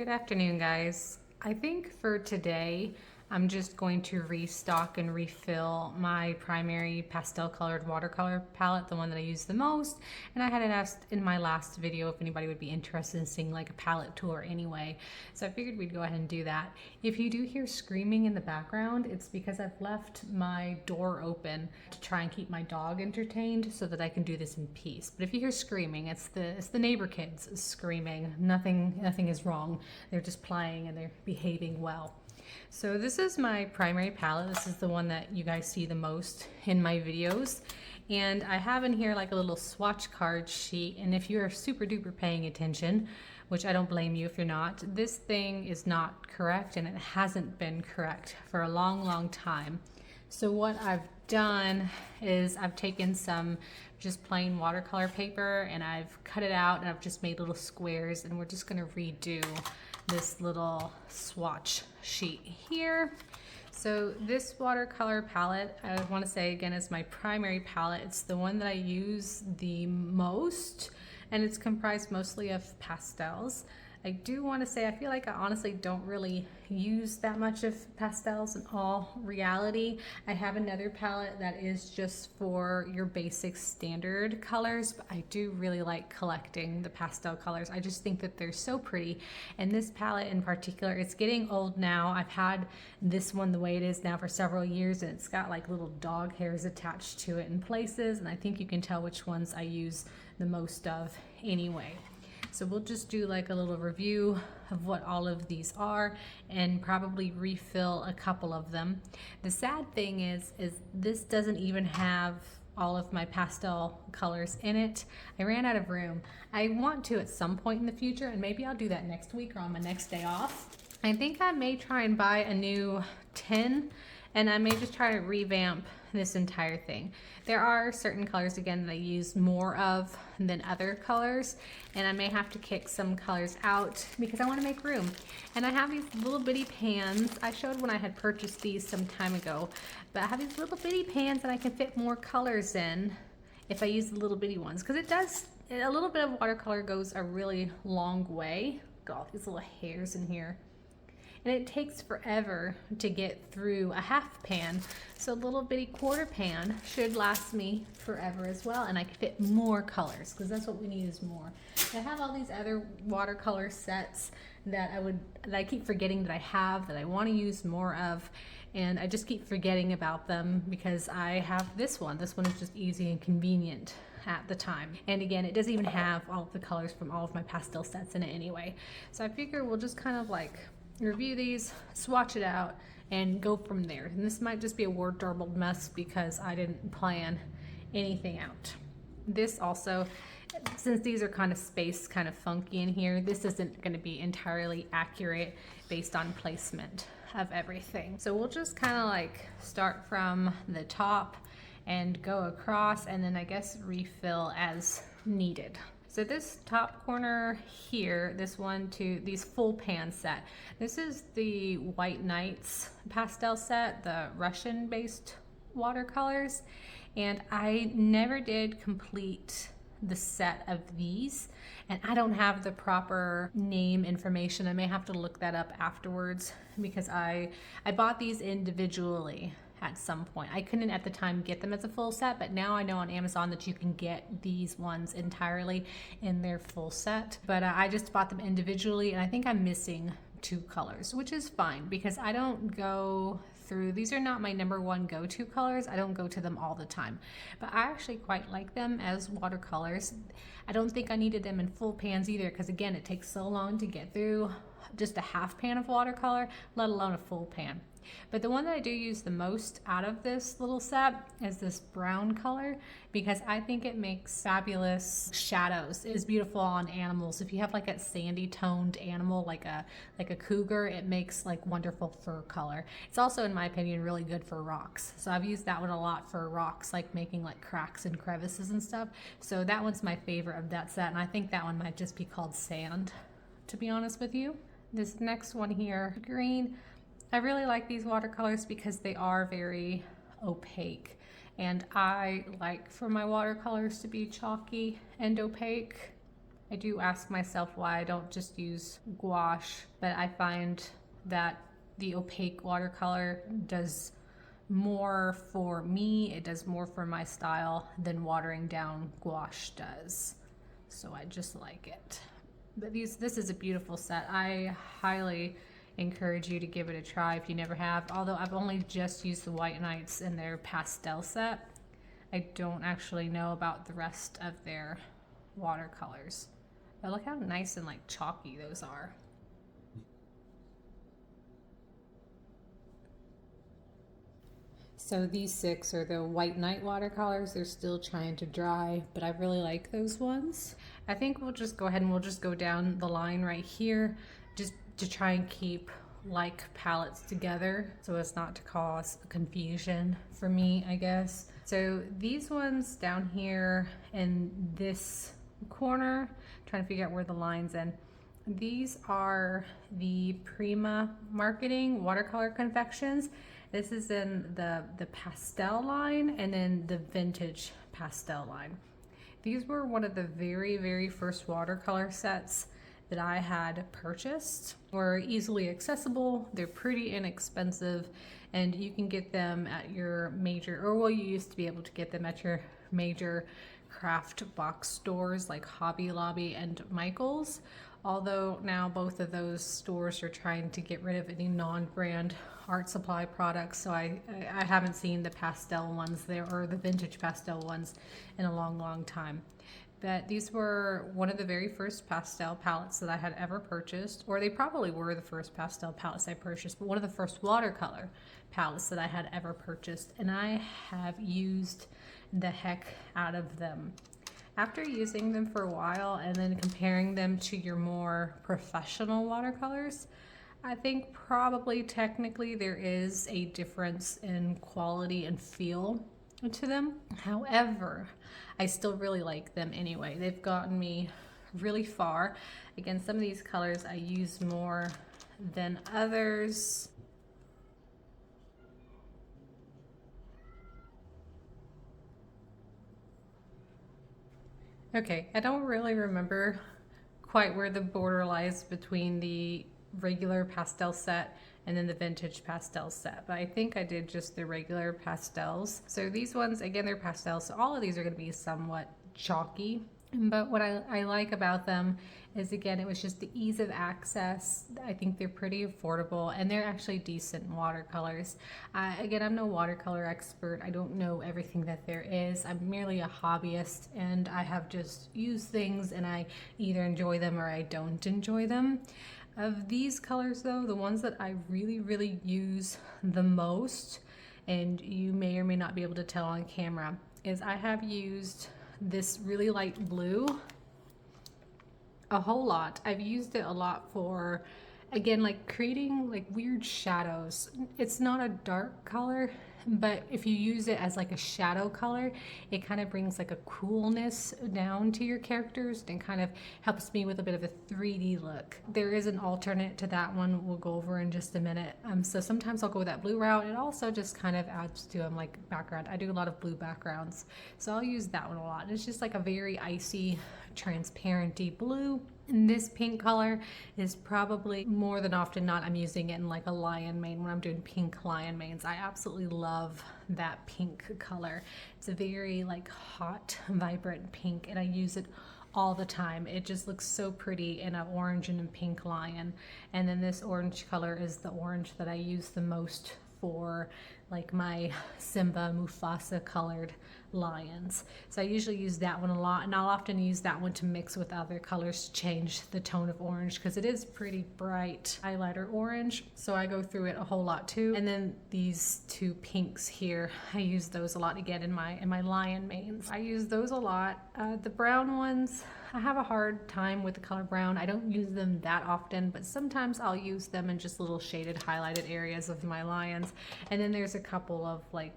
Good afternoon, guys. I think for today, I'm just going to restock and refill my primary pastel colored watercolor palette, the one that I use the most. And I had asked in my last video if anybody would be interested in seeing like a palette tour anyway. So I figured we'd go ahead and do that. If you do hear screaming in the background, it's because I've left my door open to try and keep my dog entertained so that I can do this in peace. But if you hear screaming, it's the neighbor kids screaming. Nothing is wrong. They're just playing and they're behaving well. So this is my primary palette. This is the one that you guys see the most in my videos. And I have in here like a little swatch card sheet. And if you're super duper paying attention, which I don't blame you if you're not, this thing is not correct and it hasn't been correct for a long time. So what I've done is I've taken some just plain watercolor paper and I've cut it out and I've just made little squares, and we're just gonna redo this little swatch sheet here. So this watercolor palette, I want to say again, is my primary palette. It's the one that I use the most, and it's comprised mostly of pastels. I do want to say I feel like I honestly don't really use that much of pastels in all reality. I have another palette that is just for your basic standard colors, but I do really like collecting the pastel colors. I just think that they're so pretty. And this palette in particular, it's getting old now. I've had this one the way it is now for several years, and it's got like little dog hairs attached to it in places, and I think you can tell which ones I use the most of anyway. So we'll just do like a little review of what all of these are and probably refill a couple of them. The sad thing is this doesn't even have all of my pastel colors in it. I ran out of room. I want to at some point in the future, and maybe I'll do that next week or on my next day off. I think I may try and buy a new tin, and I may just try to revamp this entire thing. There are certain colors, again, that I use more of than other colors, and I may have to kick some colors out because I want to make room. And I have these little bitty pans. I showed when I had purchased these some time ago, but I have these little bitty pans that I can fit more colors in if I use the little bitty ones, because a little bit of watercolor goes a really long way. Got all these little hairs in here. And it takes forever to get through a half pan. So a little bitty quarter pan should last me forever as well. And I can fit more colors, because that's what we need is more. I have all these other watercolor sets that I keep forgetting that I have, that I want to use more of. And I just keep forgetting about them because I have this one. This one is just easy and convenient at the time. And again, it doesn't even have all of the colors from all of my pastel sets in it anyway. So I figure we'll just kind of like review these, swatch it out, and go from there. And this might just be a word garbled mess because I didn't plan anything out. This also, since these are kind of spaced kind of funky in here, this isn't going to be entirely accurate based on placement of everything. So we'll just kind of like start from the top and go across, and then I guess refill as needed. So this top corner here, these full pan set. This is the White Nights pastel set, the Russian based watercolors. And I never did complete the set of these, and I don't have the proper name information. I may have to look that up afterwards because I bought these individually at some point. I couldn't at the time get them as a full set, but now I know on Amazon that you can get these ones entirely in their full set. But I just bought them individually, and I think I'm missing 2 colors, which is fine because I don't go through, these are not my number one go-to colors. I don't go to them all the time, but I actually quite like them as watercolors. I don't think I needed them in full pans either, because again, it takes so long to get through just a half pan of watercolor, let alone a full pan. But the one that I do use the most out of this little set is this brown color, because I think it makes fabulous shadows. It is beautiful on animals. If you have like a sandy toned animal like a cougar, it makes like wonderful fur color. It's also, in my opinion, really good for rocks. So I've used that one a lot for rocks, like making like cracks and crevices and stuff. So that one's my favorite of that set, and I think that one might just be called sand, to be honest with you. This next one here, green. I really like these watercolors because they are very opaque, and I like for my watercolors to be chalky and opaque. I do ask myself why I don't just use gouache, but I find that the opaque watercolor does more for me, it does more for my style than watering down gouache does. So I just like it. But this is a beautiful set. I highly encourage you to give it a try if you never have. Although I've only just used the White Nights in their pastel set. I don't actually know about the rest of their watercolors. But look how nice and like chalky those are. So these 6 are the White Night watercolors. They're still trying to dry, but I really like those ones. I think we'll just go ahead and we'll just go down the line right here just to try and keep like palettes together so as not to cause confusion for me, I guess. So these ones down here in this corner, trying to figure out where the line's in. These are the Prima Marketing watercolor confections. This is in the pastel line and then the vintage pastel line. These were one of the very first watercolor sets that I had purchased. Were easily accessible, they're pretty inexpensive, and you can get them at your major, or well, you used to be able to get them at your major craft box stores like Hobby Lobby and Michael's. Although now both of those stores are trying to get rid of any non-brand art supply products, so I haven't seen the pastel ones there, or the vintage pastel ones, in a long time. But these were one of the very first pastel palettes that I had ever purchased, or they probably were the first pastel palettes I purchased, but one of the first watercolor palettes that I had ever purchased, and I have used the heck out of them. After using them for a while and then comparing them to your more professional watercolors, I think probably technically there is a difference in quality and feel to them. However, I still really like them anyway. They've gotten me really far. Again, some of these colors I use more than others. Okay, I don't really remember quite where the border lies between the regular pastel set and then the vintage pastel set, but I think I did just the regular pastels. So these ones, again, they're pastels, so all of these are going to be somewhat chalky. But what I like about them is, again, it was just the ease of access. I think they're pretty affordable, and they're actually decent watercolors. Again, I'm no watercolor expert. I don't know everything that there is. I'm merely a hobbyist, and I have just used things, and I either enjoy them or I don't enjoy them. Of these colors, though, the ones that I really use the most, and you may or may not be able to tell on camera, is I have used this really light blue a whole lot. I've used it a lot for, again, like creating like weird shadows. It's not a dark color, but if you use it as like a shadow color, it kind of brings like a coolness down to your characters and kind of helps me with a bit of a 3D look. There is an alternate to that one we'll go over in just a minute. So sometimes I'll go with that blue route. It also just kind of adds to like background. I do a lot of blue backgrounds, so I'll use that one a lot. It's just like a very icy, transparenty blue. And this pink color is probably more than often not, I'm using it in like a lion mane when I'm doing pink lion manes. I absolutely love that pink color. It's a very like hot, vibrant pink, and I use it all the time. It just looks so pretty in an orange and a pink lion. And then this orange color is the orange that I use the most for like my Simba Mufasa colored lions. So I usually use that one a lot, and I'll often use that one to mix with other colors to change the tone of orange, because it is pretty bright highlighter orange. So I go through it a whole lot too. And then these two pinks here, I use those a lot again in my lion manes. I use those a lot. The brown ones, I have a hard time with the color brown. I don't use them that often, but sometimes I'll use them in just little shaded highlighted areas of my lions. And then there's a couple of like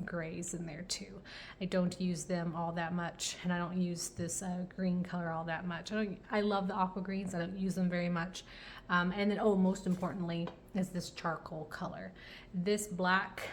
grays in there too. I don't use them all that much, and I don't use this green color all that much. I love the aqua greens. I don't use them very much. And then, most importantly, is this charcoal color. This black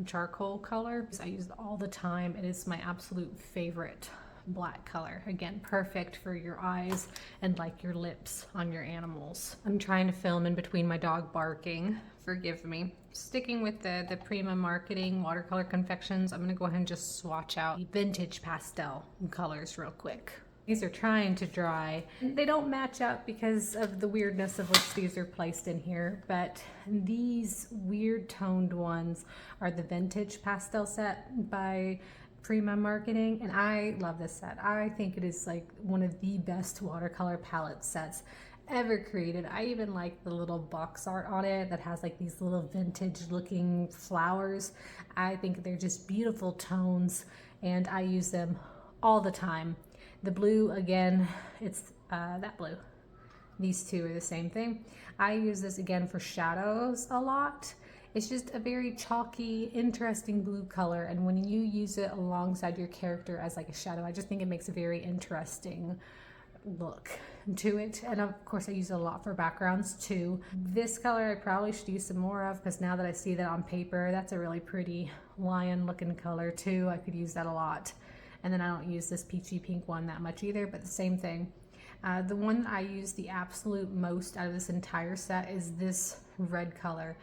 charcoal color I use it all the time. It is my absolute favorite black color. Again, perfect for your eyes and like your lips on your animals. I'm trying to film in between my dog barking. Forgive me. Sticking with the Prima Marketing watercolor confections, I'm gonna go ahead and just swatch out the vintage pastel colors real quick. These are trying to dry. They don't match up because of the weirdness of which these are placed in here, but these weird toned ones are the vintage pastel set by Prima Marketing, and I love this set. I think it is like one of the best watercolor palette sets ever created. I even like the little box art on it that has like these little vintage looking flowers. I think they're just beautiful tones, and I use them all the time. The blue, again, it's that blue. These two are the same thing. I use this again for shadows a lot. It's just a very chalky, interesting blue color, and when you use it alongside your character as like a shadow, I just think it makes a very interesting look to it. And of course I use it a lot for backgrounds too. This color I probably should use some more of, because now that I see that on paper, that's a really pretty lion looking color too. I could use that a lot. And then I don't use this peachy pink one that much either, but the same thing. The one that I use the absolute most out of this entire set is this red color.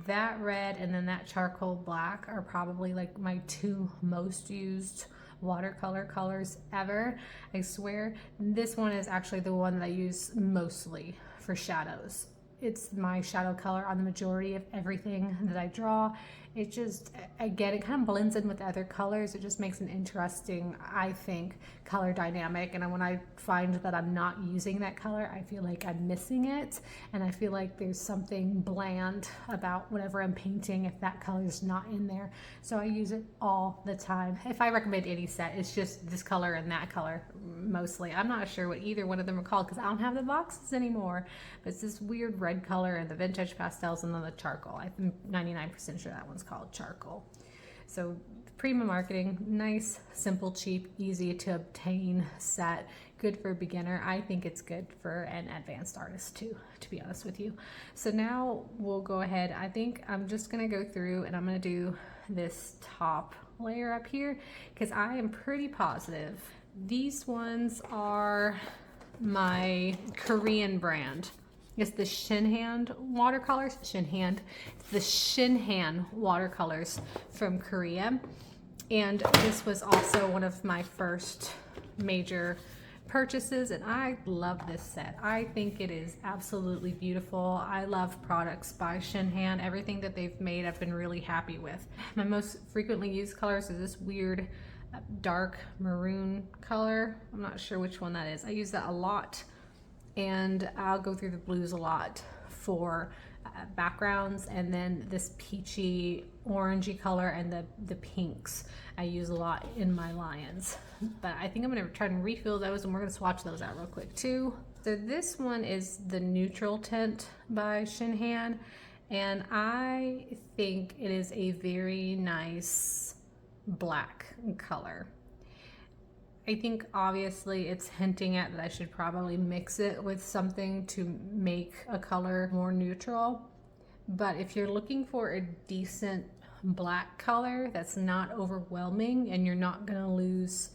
That red and then that charcoal black are probably like my two most used watercolor colors ever. I swear. This one is actually the one that I use mostly for shadows. It's my shadow color on the majority of everything that I draw. It just, again, it kind of blends in with other colors. It just makes an interesting, I think, color dynamic. And when I find that I'm not using that color, I feel like I'm missing it. And I feel like there's something bland about whatever I'm painting if that color is not in there. So I use it all the time. If I recommend any set, it's just this color and that color mostly. I'm not sure what either one of them are called because I don't have the boxes anymore. But it's this weird red color and the vintage pastels and then the charcoal. I'm 99% sure that one's called charcoal. So Prima Marketing, nice, simple, cheap, easy to obtain set. Good for a beginner. I think it's good for an advanced artist too, to be honest with you. So now we'll go ahead. I think I'm just gonna go through and I'm gonna do this top layer up here because I am pretty positive these ones are my Korean brand. It's the Shinhan watercolors. The Shinhan watercolors from Korea. And this was also one of my first major purchases, and I love this set. I think it is absolutely beautiful. I love products by Shinhan. Everything that they've made I've been really happy with. My most frequently used colors is this weird dark maroon color. I'm not sure which one that is. I use that a lot, and I'll go through the blues a lot for backgrounds, and then this peachy orangey color and the pinks I use a lot in my lions. But I think I'm gonna try and refill those, and we're gonna swatch those out real quick too. So this one is the neutral tint by Shinhan, and I think it is a very nice black color. I think obviously it's hinting at that I should probably mix it with something to make a color more neutral. But if you're looking for a decent black color that's not overwhelming and you're not gonna lose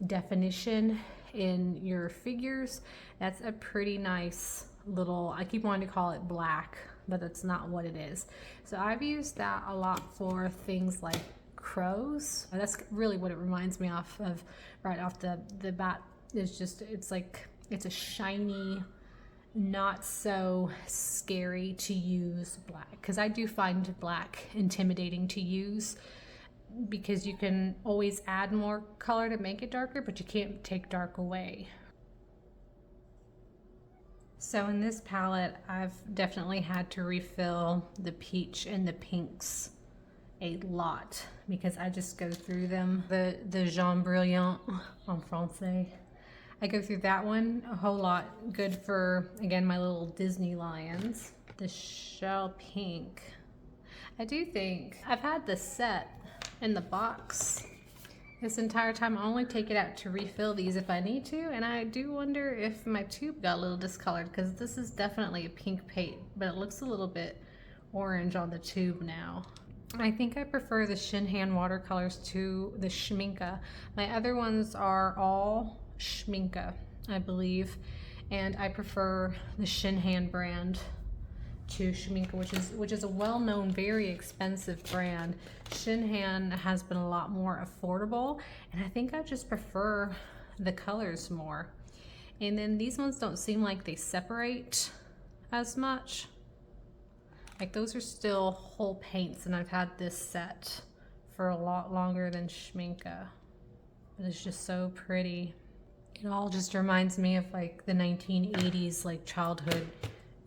definition in your figures, that's a pretty nice little, I keep wanting to call it black, but that's not what it is. So I've used that a lot for things like crows. That's really what it reminds me of right off the bat. It's just, it's like, it's a shiny, not so scary to use black, because I do find black intimidating to use because you can always add more color to make it darker, but you can't take dark away. So in this palette, I've definitely had to refill the peach and the pinks a lot because I just go through them. The Jaune Brilliant en français. I go through that one a whole lot. Good for, again, my little Disney lions. The Shell Pink. I do think I've had the set in the box this entire time. I only take it out to refill these if I need to, and I do wonder if my tube got a little discolored because this is definitely a pink paint, but it looks a little bit orange on the tube now. I think I prefer the Shinhan watercolors to the Schmincke. My other ones are all Schmincke, I believe, and I prefer the Shinhan brand to Schmincke, which is a well-known, very expensive brand. Shinhan has been a lot more affordable, and I think I just prefer the colors more. And then these ones don't seem like they separate as much. Like those are still whole paints, and I've had this set for a lot longer than Schmincke. But it's just so pretty. It all just reminds me of like the 1980s like childhood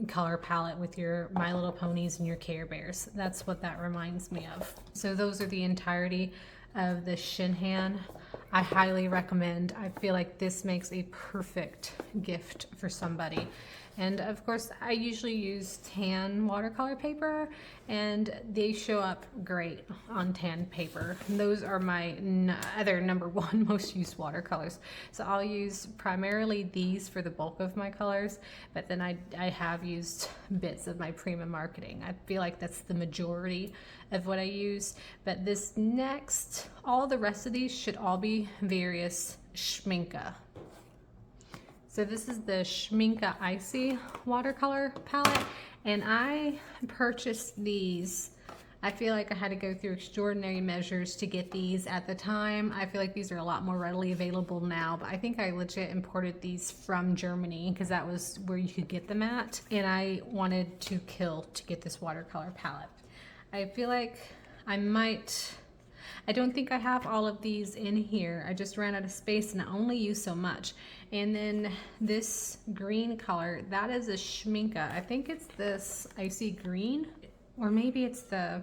color palette with your My Little Ponies and your Care Bears. That's what that reminds me of. So those are the entirety of the Shinhan. I highly recommend. I feel like this makes a perfect gift for somebody. And of course, I usually use tan watercolor paper, and they show up great on tan paper. And those are my other number one most used watercolors. So I'll use primarily these for the bulk of my colors, but then I have used bits of my Prima Marketing. I feel like that's the majority of what I use. But this next, all the rest of these should all be various Schmincke. So this is the Schmincke Icy watercolor palette, and I purchased these. I feel like I had to go through extraordinary measures to get these at the time. I feel like these are a lot more readily available now, but I think I legit imported these from Germany because that was where you could get them at, and I wanted to kill to get this watercolor palette. I feel like I don't think I have all of these in here. I just ran out of space and I only use so much. And then this green color, that is a Schmincke. I think it's this icy green, or maybe it's the,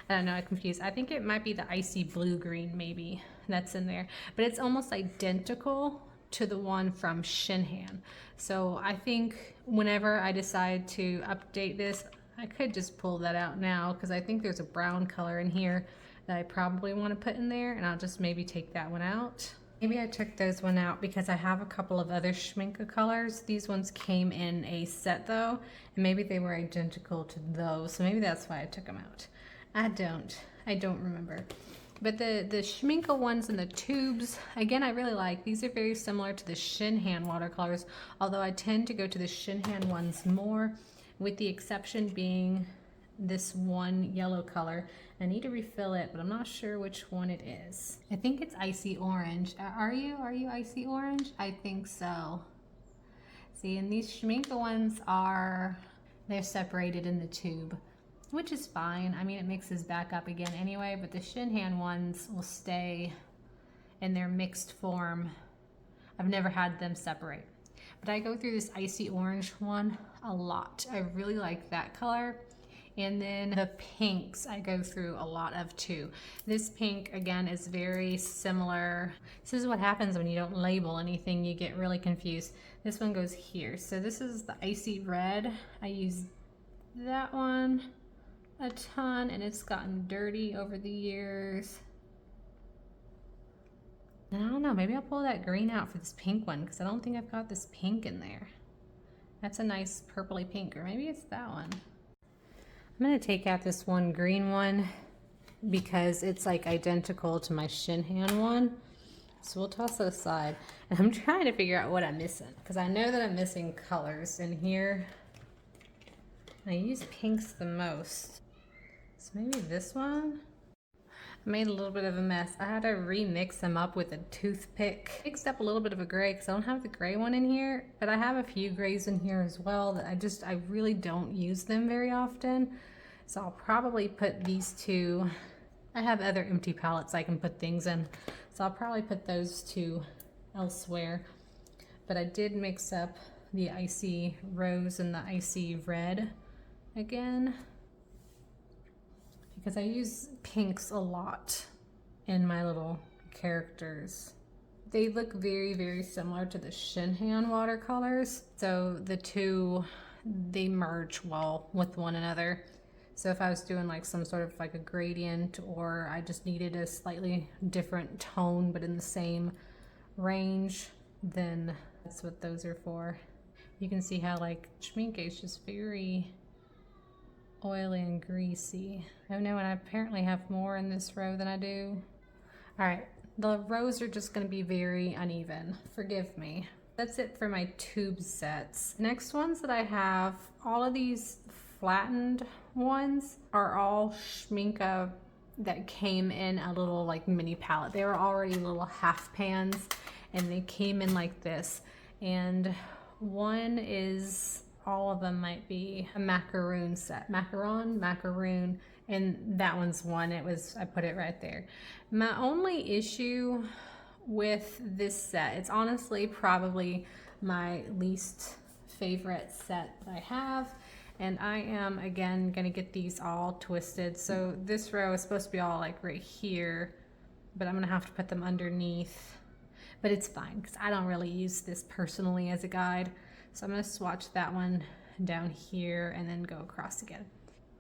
I don't know, I'm confused. I think it might be the icy blue green maybe that's in there. But it's almost identical to the one from Shinhan. So I think whenever I decide to update this, I could just pull that out now because I think there's a brown color in here that I probably want to put in there, and I'll just maybe take that one out. Maybe I took those one out because I have a couple of other Schmincke colors. These ones came in a set though, and maybe they were identical to those, so maybe that's why I took them out. I don't remember. But the Schmincke ones in the tubes, again, I really like. These are very similar to the Shinhan watercolors, although I tend to go to the Shinhan ones more, with the exception being this one yellow color. I need to refill it, but I'm not sure which one it is. I think it's icy orange. Are you icy orange? I think so. See, and these Schmincke ones they're separated in the tube, which is fine. I mean, it mixes back up again anyway, but the Shinhan ones will stay in their mixed form. I've never had them separate. But I go through this icy orange one a lot. I really like that color. And then the pinks I go through a lot of too. This pink, again, is very similar. This is what happens when you don't label anything. You get really confused. This one goes here. So this is the icy red. I use that one a ton, and it's gotten dirty over the years. I don't know, maybe I'll pull that green out for this pink one because I don't think I've got this pink in there. That's a nice purpley pink, or maybe it's that one. I'm gonna take out this one green one because it's like identical to my Shinhan one. So we'll toss it aside. And I'm trying to figure out what I'm missing because I know that I'm missing colors in here. I use pinks the most. So maybe this one? I made a little bit of a mess. I had to remix them up with a toothpick. Mixed up a little bit of a gray because I don't have the gray one in here, but I have a few grays in here as well that I really don't use them very often. So I'll probably put these two. I have other empty palettes I can put things in, so I'll probably put those two elsewhere. But I did mix up the icy rose and the icy red again, because I use pinks a lot in my little characters. They look very, very similar to the Shinhan watercolors. So the two, they merge well with one another. So if I was doing like some sort of like a gradient, or I just needed a slightly different tone but in the same range, then that's what those are for. You can see how like Schmincke is just very oily and greasy. Oh no, and I apparently have more in this row than I do. All right, the rows are just gonna be very uneven. Forgive me. That's it for my tube sets. Next ones that I have, all of these flattened ones are all Schmincke that came in a little like mini palette. They were already little half pans and they came in like this. And one is, all of them might be a macaroon set. Macaroon, and that one's one. It was, I put it right there. My only issue with this set, it's honestly probably my least favorite set that I have. And I am, again, gonna get these all twisted. So this row is supposed to be all like right here, but I'm gonna have to put them underneath. But it's fine, because I don't really use this personally as a guide. So I'm gonna swatch that one down here and then go across again.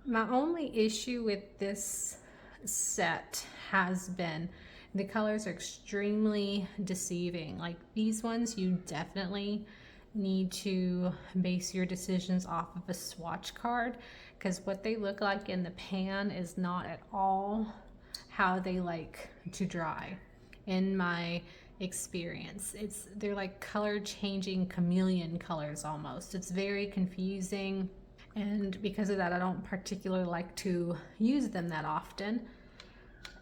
My only issue with this set has been the colors are extremely deceiving. Like these ones, you definitely need to base your decisions off of a swatch card, because what they look like in the pan is not at all how they like to dry in my experience. They're like color changing chameleon colors almost. It's very confusing, and because of that I don't particularly like to use them that often.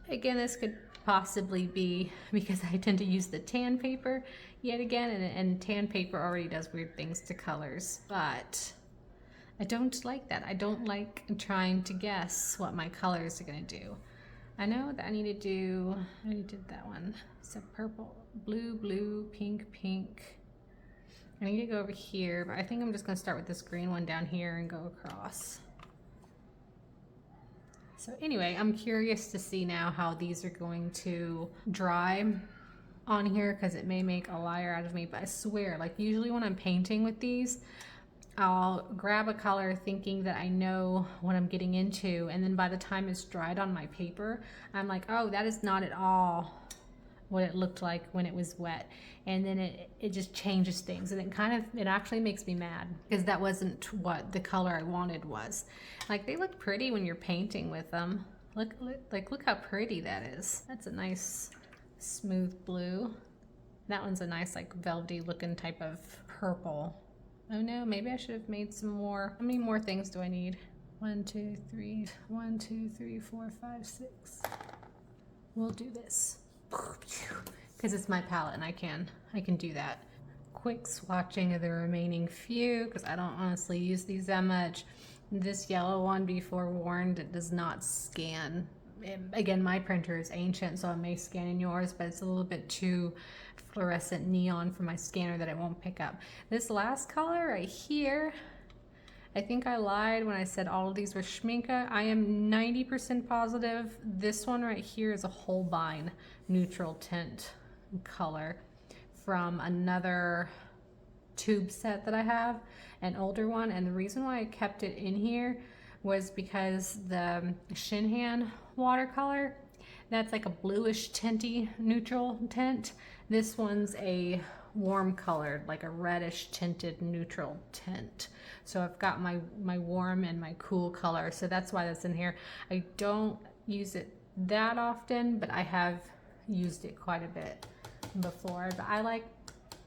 Again, this could possibly be because I tend to use the tan paper yet again, and tan paper already does weird things to colors, but I don't like that. I don't like trying to guess what my colors are gonna do. I know that I already did that one. So purple, blue, pink. I need to go over here, but I think I'm just gonna start with this green one down here and go across. So anyway, I'm curious to see now how these are going to dry on here, because it may make a liar out of me, but I swear, like usually when I'm painting with these, I'll grab a color thinking that I know what I'm getting into, and then by the time it's dried on my paper, I'm like, oh, that is not at all what it looked like when it was wet. And then it just changes things, and it actually makes me mad, because that wasn't what the color I wanted was. Like they look pretty when you're painting with them. Look how pretty that is. That's a nice smooth blue. That one's a nice like velvety looking type of purple. Oh no, maybe I should have made some more. How many more things do I need? 1, 2, 3, 1, 2, 3, 4, 5, 6. We'll do this, because it's my palette and I can do that. Quick swatching of the remaining few, because I don't honestly use these that much. This yellow one, be forewarned, it does not scan. Again, my printer is ancient, so it may scan in yours, but it's a little bit too fluorescent neon for my scanner that it won't pick up. This last color right here, I think I lied when I said all of these were Schmincke. I am 90% positive this one right here is a Holbein neutral tint color from another tube set that I have, an older one. And the reason why I kept it in here was because the Shinhan watercolor, that's like a bluish tinty neutral tint. This one's a warm colored, like a reddish tinted neutral tint. So I've got my warm and my cool color, so that's why that's in here. I don't use it that often, but I have used it quite a bit before. But I like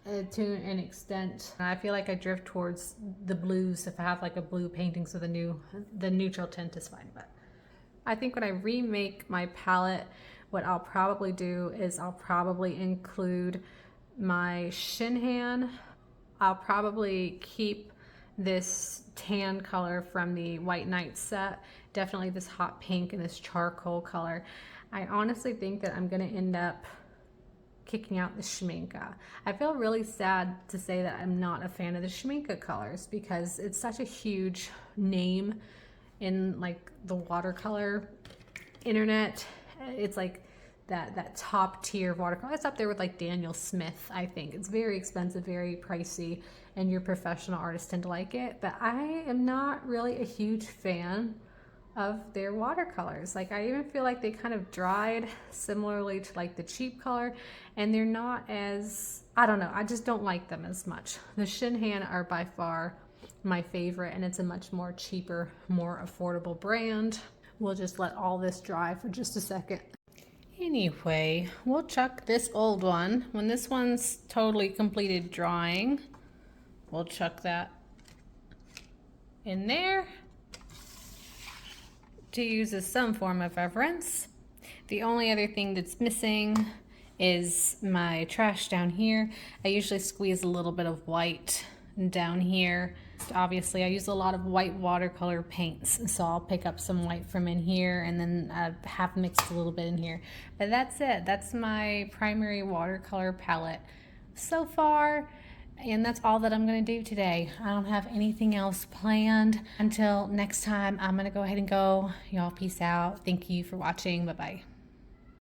it to an extent. I feel like I drift towards the blues if I have like a blue painting, so the neutral tint is fine. But I think when I remake my palette, what I'll probably do is I'll probably include my Shinhan. I'll probably keep this tan color from the White Night set, definitely this hot pink and this charcoal color. I honestly think that I'm gonna end up kicking out the Schmincke. I feel really sad to say that I'm not a fan of the Schmincke colors, because it's such a huge name in like the watercolor internet. It's like that top tier watercolor. It's up there with like Daniel Smith, I think. It's very expensive, very pricey, and your professional artists tend to like it. But I am not really a huge fan of their watercolors. Like I even feel like they kind of dried similarly to like the cheap color, and they're not as, I don't know, I just don't like them as much. The Shinhan are by far my favorite, and it's a much more cheaper, more affordable brand. We'll just let all this dry for just a second. Anyway, we'll chuck this old one. When this one's totally completed drying, we'll chuck that in there to use as some form of reference. The only other thing that's missing is my trash down here. I usually squeeze a little bit of white down here. Obviously, I use a lot of white watercolor paints, so I'll pick up some white from in here and then I have mixed a little bit in here. But that's it. That's my primary watercolor palette so far. And that's all that I'm going to do today. I don't have anything else planned. Until next time, I'm going to go ahead and go. Y'all peace out. Thank you for watching. Bye-bye.